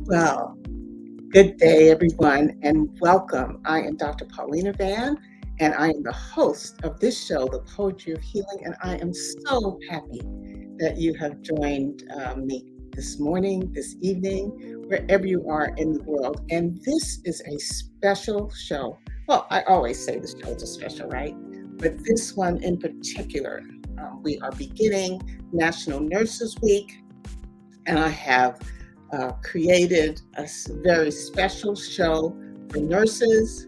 Well, good day, everyone, and welcome. I am Dr. Paulina Van, and I am the host of this show, The Poetry of Healing. And I am so happy that you have joined me this morning, this evening, wherever you are in the world. And this is a special show. Well, I always say this show is a special, right? But this one in particular, we are beginning National Nurses Week, and I have created a very special show for nurses,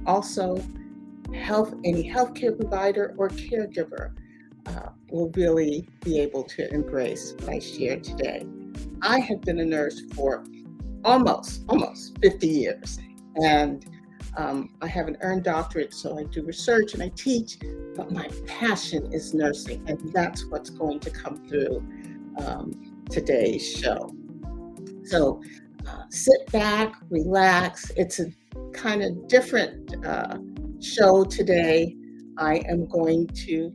also any healthcare provider or caregiver will really be able to embrace what I share today. I have been a nurse for almost 50 years, and I have an earned doctorate, so I do research and I teach, but my passion is nursing, and that's what's going to come through today's show. So sit back, relax. It's a kind of different show today. I am going to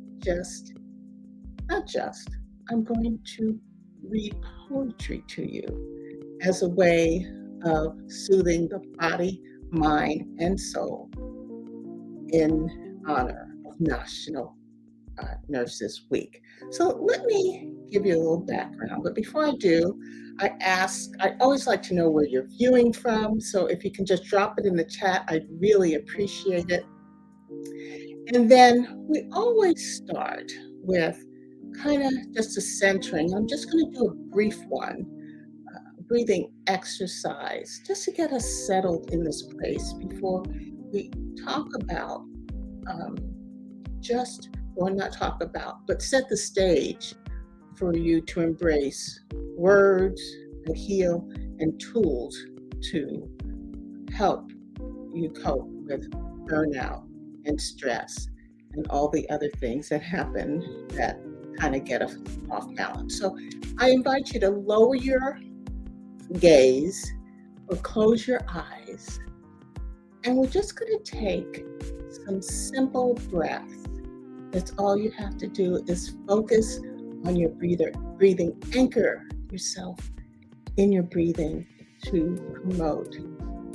I'm going to read poetry to you as a way of soothing the body, mind, and soul in honor of National Nurses Week. So let me give you a little background. But before I do, I always like to know where you're viewing from. So if you can just drop it in the chat, I'd really appreciate it. And then we always start with kind of just a centering. I'm just going to do a brief one, breathing exercise, just to get us settled in this place before we talk about but set the stage for you to embrace words that heal and tools to help you cope with burnout and stress and all the other things that happen that kind of get us off balance. So I invite you to lower your gaze or close your eyes, and we're just going to take some simple breaths. That's all you have to do is focus on your breathing. Anchor yourself in your breathing to promote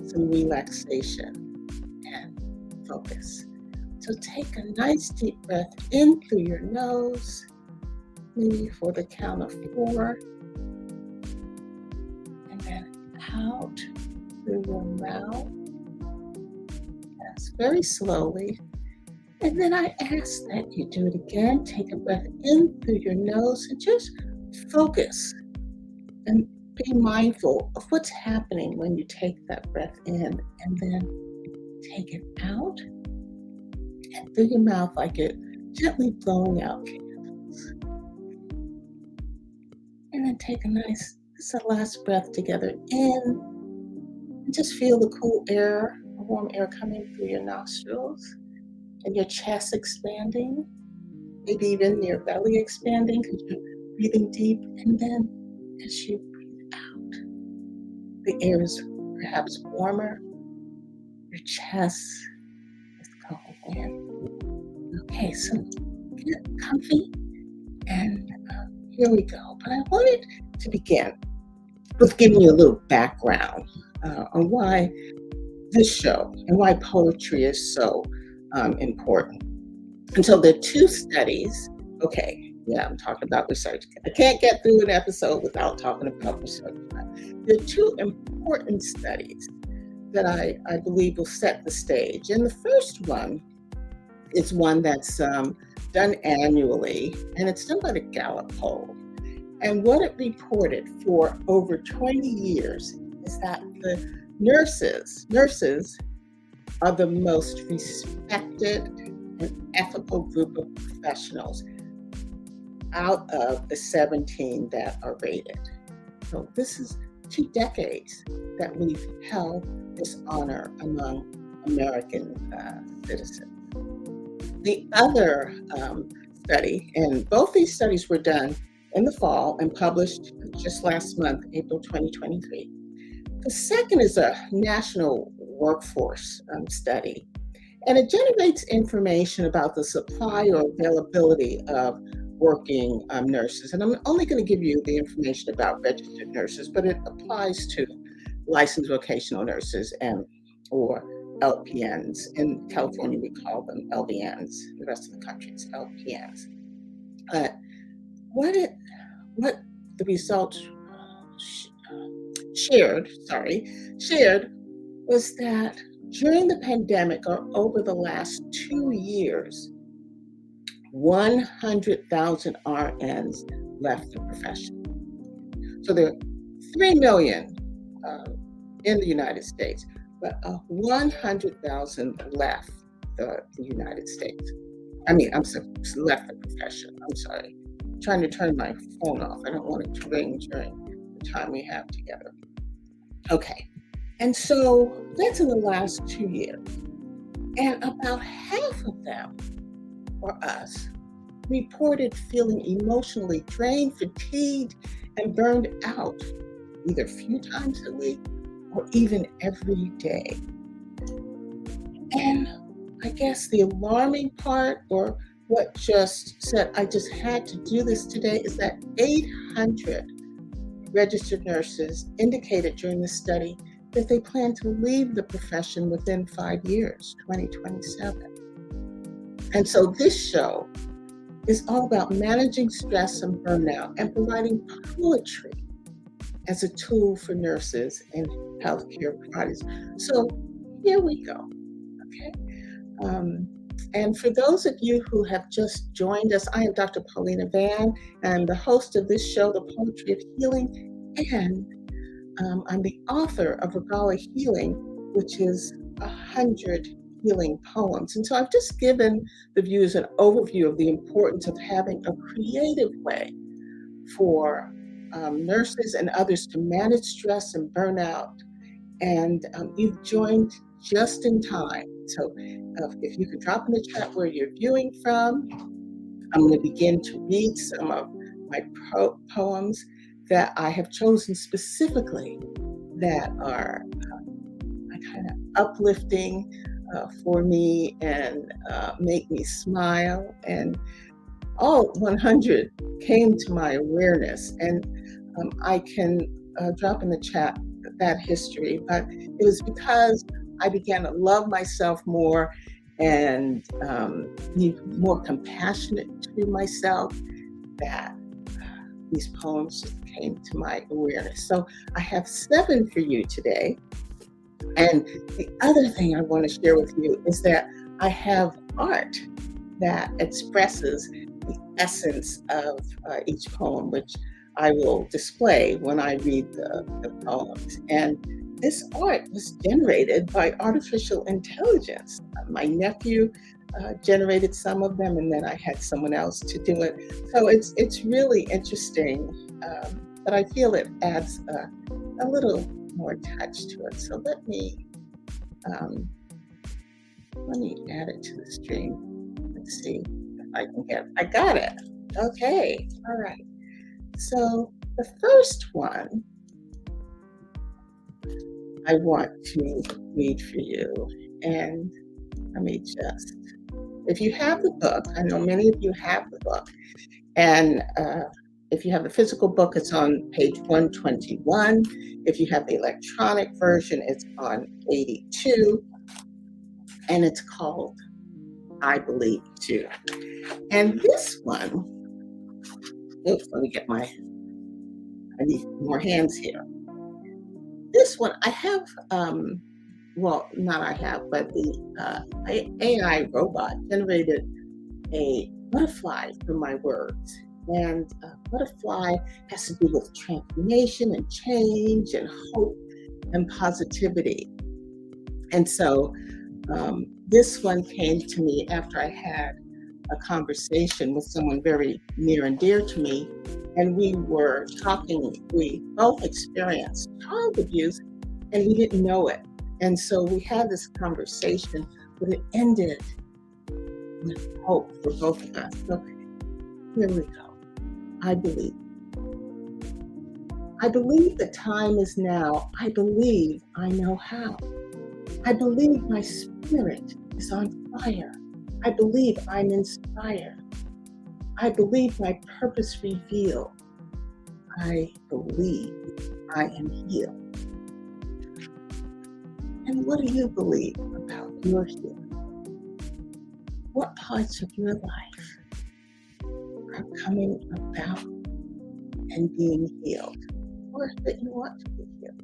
some relaxation and focus. So take a nice deep breath in through your nose, maybe for the count of 4, and then out through your mouth. Yes, very slowly. And then I ask that you do it again. Take a breath in through your nose and just focus and be mindful of what's happening when you take that breath in, and then take it out and through your mouth like you're gently blowing out candles. And then take this is the last breath together in, and just feel the cool air, warm air coming through your nostrils. And your chest expanding, maybe even your belly expanding because you're breathing deep. And then as you breathe out, the air is perhaps warmer, your chest is going in. Okay, so get comfy, and here we go. But I wanted to begin with giving you a little background on why this show and why poetry is so important. And so there are 2 studies. Okay, yeah, I'm talking about research. I can't get through an episode without talking about research. There are 2 important studies that I believe will set the stage. And the first one is one that's done annually, and it's done by the Gallup poll. And what it reported for over 20 years is that the nurses are the most respected and ethical group of professionals out of the 17 that are rated. So this is 2 decades that we've held this honor among American citizens. The other study, and both these studies were done in the fall and published just last month, April 2023. The second is a national workforce study, and it generates information about the supply or availability of working nurses. And I'm only going to give you the information about registered nurses, but it applies to licensed vocational nurses and or LPNs. In California, we call them LVNs. The rest of the country is LPNs. But what it what the results shared was that during the pandemic or over the last 2 years, 100,000 RNs left the profession. So there are 3 million uh, in the United States, but 100,000 left the United States. I'm sorry, left the profession. I'm sorry. I'm trying to turn my phone off. I don't want it to ring during the time we have together. Okay. And so that's in the last 2 years. And about half of them, or us, reported feeling emotionally drained, fatigued, and burned out, either a few times a week or even every day. And I guess the alarming part, or what just said, I just had to do this today, is that 800 registered nurses indicated during the study that they plan to leave the profession within 5 years, 2027. And so this show is all about managing stress and burnout and providing poetry as a tool for nurses and healthcare providers. So here we go, okay? And for those of you who have just joined us, I am Dr. Paulina Van, and the host of this show, The Poetry of Healing, and I'm the author of Regala Healing, which is 100 healing poems. And so I've just given the viewers an overview of the importance of having a creative way for nurses and others to manage stress and burnout. And you've joined just in time. So if you could drop in the chat where you're viewing from, I'm going to begin to read some of my poems that I have chosen specifically that are kind of uplifting for me and make me smile. And all 100 came to my awareness. And I can drop in the chat that history, but it was because I began to love myself more and be more compassionate to myself that these poems came to my awareness. So I have 7 for you today. And the other thing I want to share with you is that I have art that expresses the essence of each poem, which I will display when I read the poems. And this art was generated by artificial intelligence. My nephew generated some of them, and then I had someone else to do it. So it's really interesting, but I feel it adds a little more touch to it. So let me add it to the stream. Let's see if I can I got it. Okay, all right. So the first one I want to read for you, and let me just, if you have the book, I know many of you have the book, and if you have the physical book, it's on page 121. If you have the electronic version, it's on 82, and it's called I Believe Too. And this one, oops, let me get I need more hands here. This one, I have, well, not I have, but the AI robot generated a butterfly from my words. And butterfly has to do with transformation and change and hope and positivity. And so this one came to me after I had a conversation with someone very near and dear to me. And we were talking, we both experienced child abuse and we didn't know it. And so we had this conversation, but it ended with hope for both of us. So here we go. I believe. I believe the time is now. I believe I know how. I believe my spirit is on fire. I believe I'm inspired. I believe my purpose revealed. I believe I am healed. And what do you believe about your healing? What parts of your life are coming about and being healed, or that you want to be healed?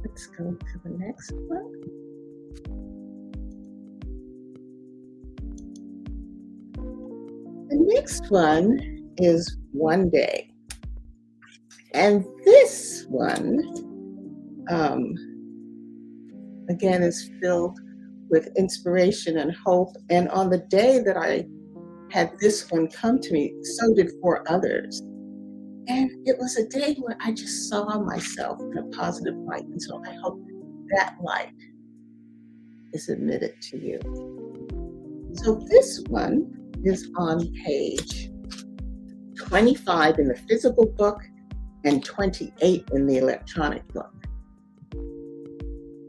Let's go to the next one. The next one is one day. And this one, again, is filled with inspiration and hope. And on the day that I had this one come to me, so did 4 others. And it was a day where I just saw myself in a positive light. And so I hope that light is admitted to you. So this one is on page 25 in the physical book and 28 in the electronic book.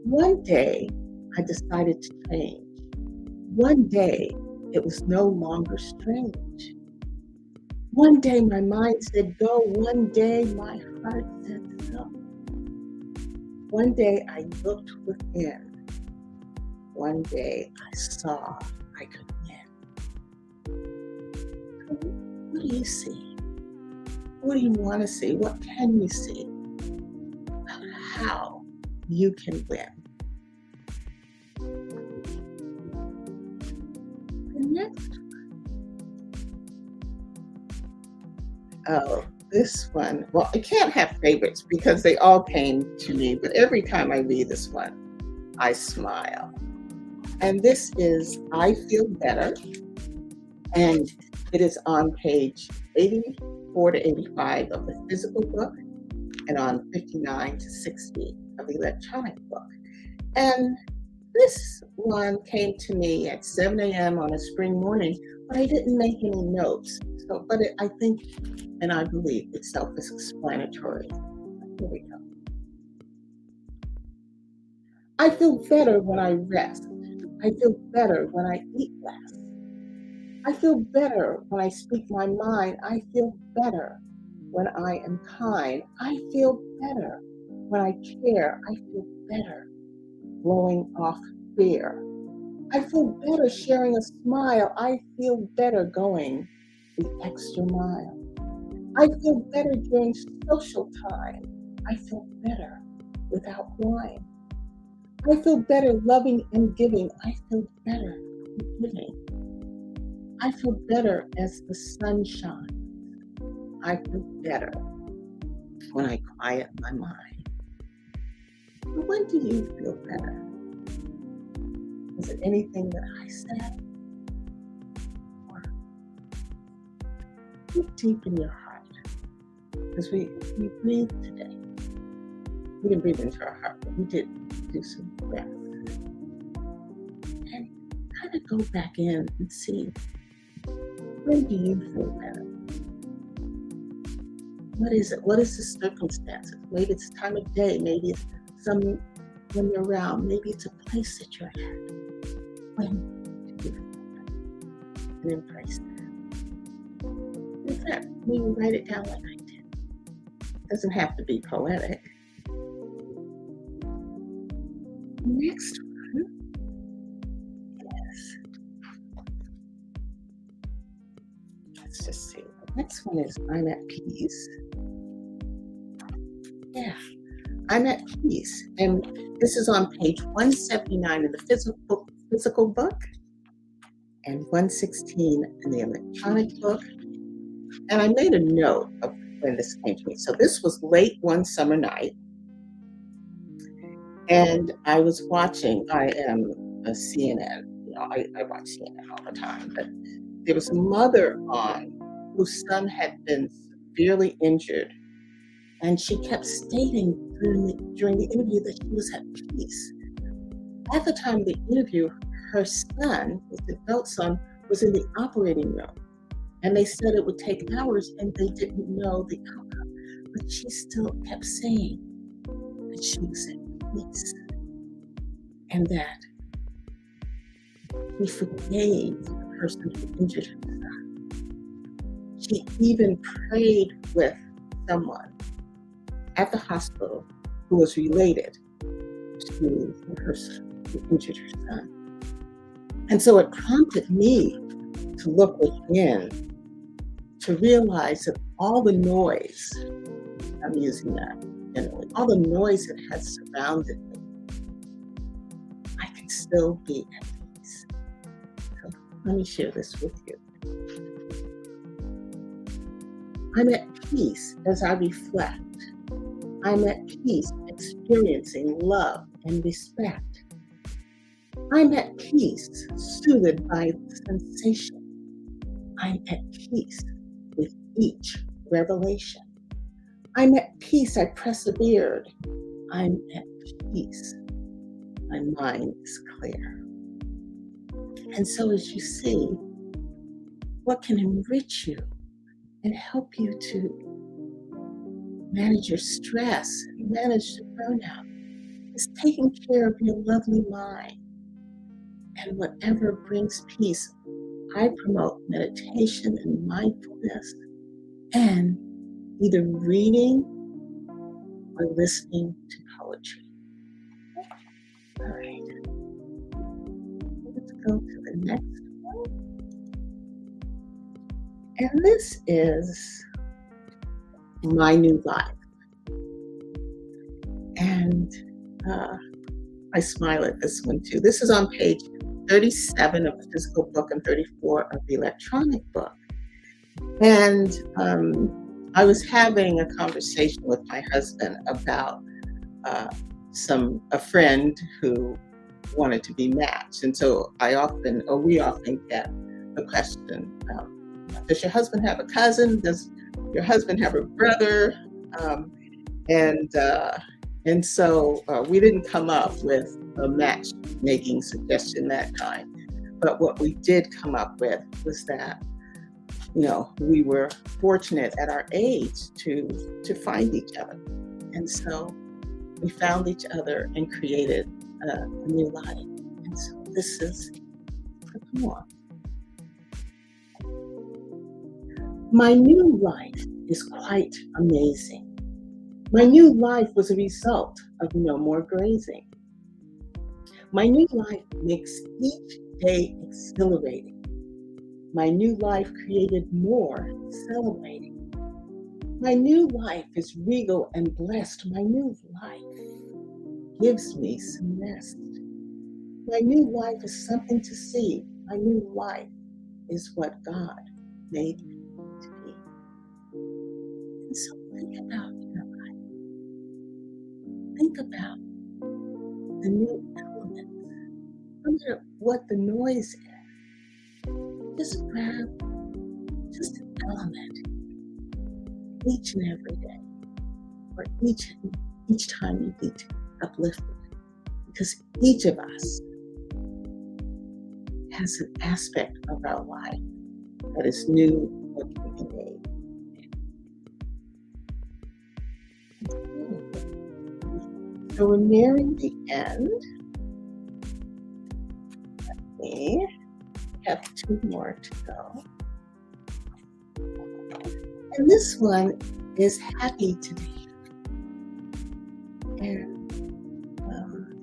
One day, I decided to change. One day, it was no longer strange. One day, my mind said go. One day, my heart said so. One day, I looked within. One day, I saw I could win. What do you see? What do you want to see? What can you see about how you can win? The next one. Oh, this one. Well, I can't have favorites because they all came to me, but every time I read this one, I smile. And this is I Feel Better. And it is on page 84 to 85 of the physical book and on 59 to 60 of the electronic book. And this one came to me at 7 a.m. on a spring morning, but I didn't make any notes. But I think and I believe it's self-explanatory. Here we go. I feel better when I rest. I feel better when I eat less. I feel better when I speak my mind. I feel better when I am kind. I feel better when I care. I feel better blowing off fear. I feel better sharing a smile. I feel better going the extra mile. I feel better during social time. I feel better without wine. I feel better loving and giving. I feel better giving. I feel better as the sun shines. I feel better when I quiet my mind. But when do you feel better? Is it anything that I said? Or look deep in your heart. Because we breathe today. We didn't breathe into our heart, but we did do some breath. And kind of go back in and see, when do you feel better? What is it? What is the circumstances? Maybe it's the time of day. Maybe it's when you're around. Maybe it's a place that you're at. When do you feel better? And embrace that. In fact, we can write it down like I did. It doesn't have to be poetic. Next one is, let's just see. The next one is I'm at peace. Yeah, I'm at peace. And this is on page 179 of the physical book and 116 in the electronic book. And I made a note of when this came to me. So this was late one summer night. And I was watching, I am a CNN, I watch CNN all the time, but there was a mother on whose son had been severely injured. And she kept stating during the interview that she was at peace. At the time of the interview, her son, his adult son, was in the operating room. And they said it would take hours and they didn't know the outcome. But she still kept saying that she was at peace. And that She forgave the person who injured her. She even prayed with someone at the hospital who was related to the person who injured her son. And so it prompted me to look within, to realize that all the noise, I'm using that generally, all the noise that had surrounded me, I can still be at peace. So let me share this with you. I'm at peace as I reflect. I'm at peace experiencing love and respect. I'm at peace soothed by sensation. I'm at peace with each revelation. I'm at peace, I persevered. I'm at peace, my mind is clear. And so as you see, what can enrich you and help you to manage your stress and manage the burnout is taking care of your lovely mind. And whatever brings peace, I promote meditation and mindfulness and either reading or listening to poetry. All right. Let's go to the next one. And this is my new life. And I smile at this one too. This is on page 37 of the physical book and 34 of the electronic book. And I was having a conversation with my husband about a friend who wanted to be matched. And so we often get the question, does your husband have a cousin? Does your husband have a brother? And so we didn't come up with a matchmaking suggestion that time. But what we did come up with was that, we were fortunate at our age to find each other. And so we found each other and created a new life. And so this is the poem. My new life is quite amazing. My new life was a result of no more grazing. My new life makes each day exhilarating. My new life created more celebrating. My new life is regal and blessed. My new life gives me some rest. My new life is something to see. My new life is what God made me to be. And so think about your life. Think about the new elements. No matter what the noise is, just grab just an element each and every day, or each time you need to uplift it. Because each of us has an aspect of our life that is new or can be made. Okay. So we're nearing the end. We have 2 more to go. And this one is happy today. And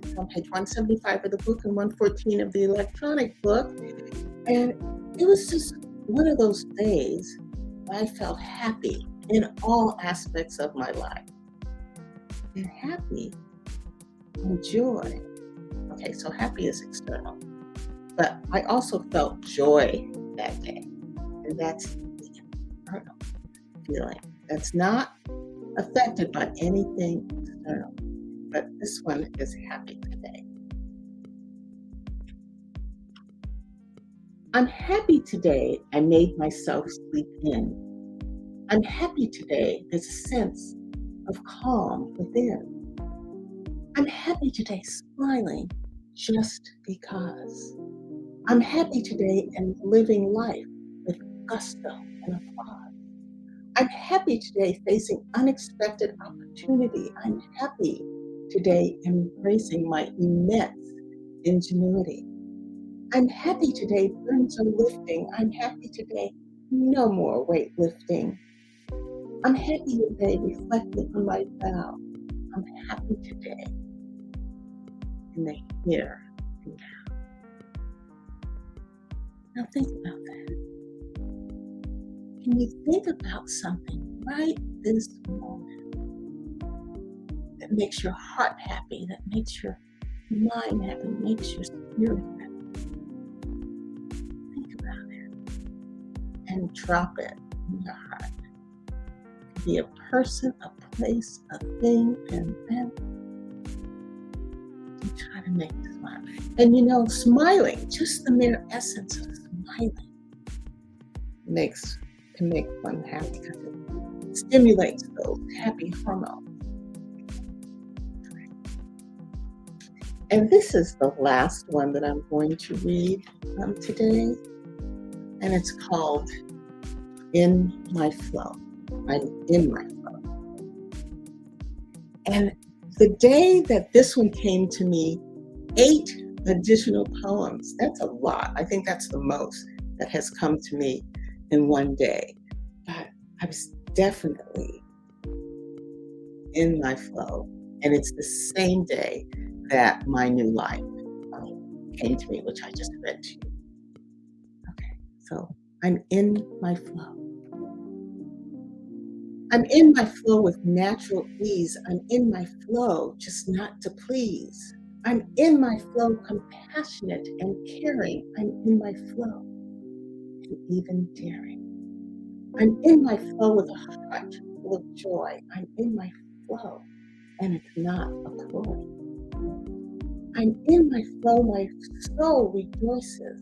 it's on page 175 of the book and 114 of the electronic book. And it was just one of those days I felt happy in all aspects of my life. And happy and joy. Okay, so happy is external. But I also felt joy that day. And that's the internal feeling. That's not affected by anything external. But this one is happy today. I'm happy today I made myself sleep in. I'm happy today there's a sense of calm within. I'm happy today smiling just because. I'm happy today and living life with gusto and applause. I'm happy today facing unexpected opportunity. I'm happy today embracing my immense ingenuity. I'm happy today, burns are lifting. I'm happy today, no more weightlifting. I'm happy today, reflecting on my vow. I'm happy today in the here and now. Now think about that. Can you think about something right this moment that makes your heart happy, that makes your mind happy, makes your spirit happy? Think about it and drop it in your heart. It can be a person, a place, a thing, and then you try to make it smile. And smiling, just the mere essence of smiling makes can make one happy because it stimulates those happy hormones. And this is the last one that I'm going to read today, and it's called In My Flow. I'm in my flow. And the day that this one came to me, 8 additional poems. That's a lot. I think that's the most that has come to me in one day. But I was definitely in my flow. And it's the same day that my new life came to me, which I just read to you. Okay, so I'm in my flow. I'm in my flow with natural ease. I'm in my flow, just not to please. I'm in my flow, compassionate and caring. I'm in my flow, and even daring. I'm in my flow with a heart full of joy. I'm in my flow, and it's not a ploy. I'm in my flow, my soul rejoices.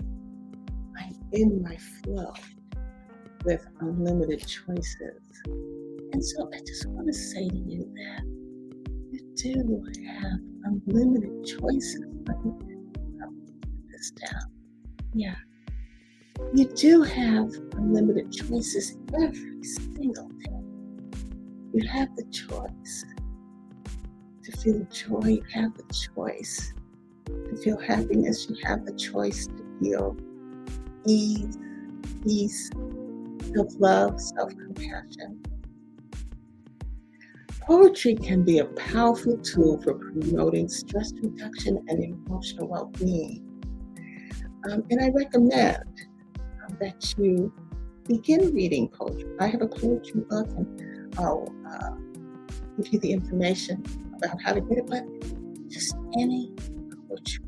I'm in my flow with unlimited choices. And so I just want to say to you that you do have unlimited choices. Let me put this down. Yeah. You do have unlimited choices every single day. You have the choice to feel joy. You have the choice to feel happiness. You have the choice to feel ease, peace, self-love, self-compassion. Poetry can be a powerful tool for promoting stress reduction and emotional well-being. And I recommend that you begin reading poetry. I have a poetry book, and I'll give you the information about how to get it, but just any poetry.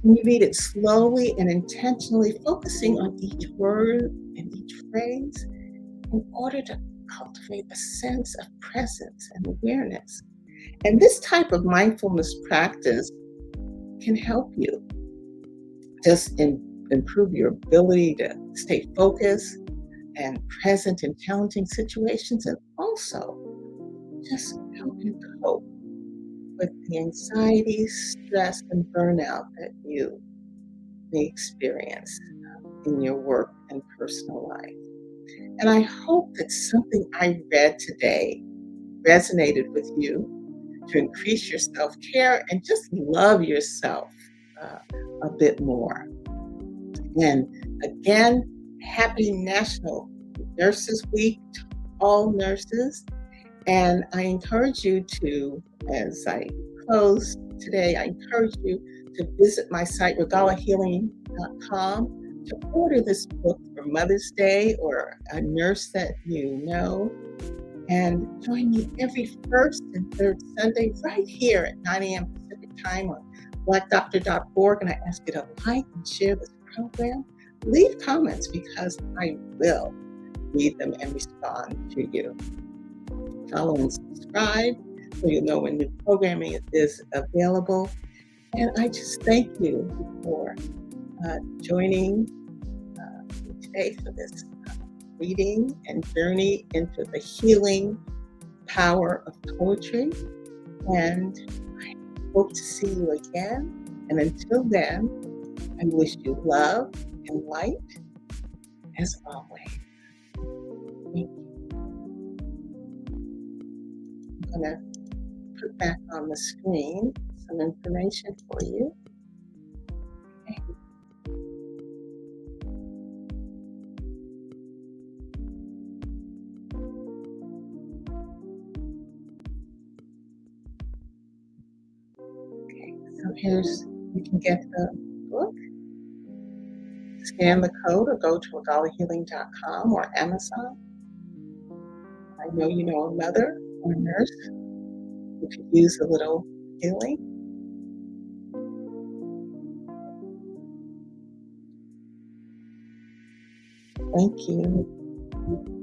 When you read it slowly and intentionally, focusing on each word and each phrase in order to cultivate a sense of presence and awareness. And this type of mindfulness practice can help you just improve your ability to stay focused and present in challenging situations, and also just help you cope with the anxiety, stress, and burnout that you may experience in your work and personal life. And I hope that something I read today resonated with you to increase your self-care and just love yourself a bit more. And again, happy National Nurses Week to all nurses. And I encourage you to, as I close today, I encourage you to visit my site, regalahealing.com, to order this book for Mother's Day or a nurse that you know. And join me every first and third Sunday right here at 9 a.m. Pacific time on blackdoctor.org. And I ask you to like and share this program. Leave comments because I will read them and respond to you. Follow and subscribe so you'll know when new programming is available. And I just thank you for joining me today for this reading and journey into the healing power of poetry. And I hope to see you again. And until then, I wish you love and light as always. Thank you. I'm going to put back on the screen some information for you. Okay. Here's you can get the book, scan the code, or go to agalihealing.com or Amazon. I know you know a mother or a nurse who could use a little healing. Thank you.